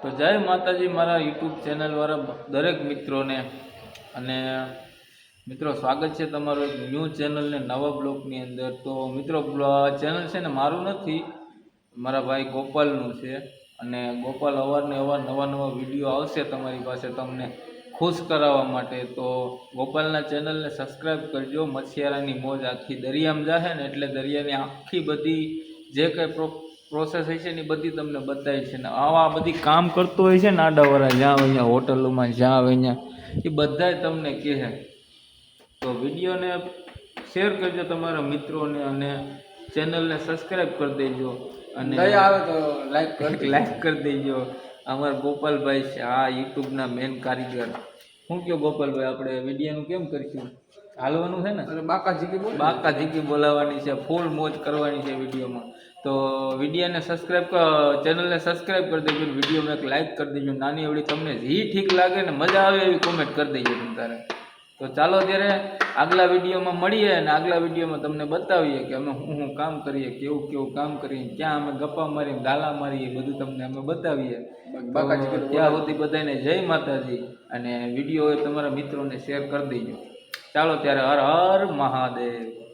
તો જય માતાજી મારા યુટ્યુબ ચેનલવાળા દરેક મિત્રોને. અને મિત્રો, સ્વાગત છે તમારું એક ન્યૂ ચેનલને નવા બ્લોગની અંદર. તો મિત્રો, ચેનલ છે ને મારું નથી, મારા ભાઈ ગોપાલનું છે. અને ગોપાલ અવારનવાર નવા વિડીયો આવશે તમારી પાસે તમને ખુશ કરાવવા માટે. તો ગોપાલના ચેનલને સબસ્ક્રાઈબ કરજો. મચ્છિયારાની મોજ આખી દરિયામાં જાહે ને એટલે દરિયાની આખી બધી જે કંઈ પ્રોસેસ હોય છે ને એ બધી તમને બતાવી છે. ને આવા બધી કામ કરતો હોય છે ને આડાવાળા, જ્યાં હોય અહીંયા હોટલોમાં, જ્યાં હોય અહીંયા, એ બધાય તમને કહે. તો વિડીયોને શેર કરજો તમારા મિત્રોને અને ચેનલને સબસ્ક્રાઈબ કરી દેજો. અને આવે તો લાઈક કરી દેજો. અમારા ગોપાલભાઈ છે આ યુટ્યુબના મેન કારીગર. શું કહો ગોપાલભાઈ, આપણે વિડીયોનું કેમ કરીશું? હાલવાનું છે ને? બાકા ઝીકી બોલાવવાની છે, ફૂલ મોજ કરવાની છે વિડીયોમાં. તો વિડીયોને ચેનલને સબસ્ક્રાઈબ કરી દેજો. વિડીયોમાં એક લાઈક કરી દેજો. નાની એવડી તમને જે ઠીક લાગે ને મજા આવે એવી કોમેન્ટ કરી દેજો તારે. તો ચાલો ત્યારે આગલા વિડીયોમાં મળીએ અને આગલા વિડીયોમાં તમને બતાવીએ કે અમે શું કામ કરીએ, કેવું કામ કરીએ, ક્યાં અમે ગપ્પા મારીએ, ગાલા મારીએ, બધું તમને અમે બતાવીએ. ત્યાં સુધી બધાને જય માતાજી. અને વિડીયો તમારા મિત્રોને શેર કરી દેજો. ચાલો ત્યારે, હર હર મહાદેવ.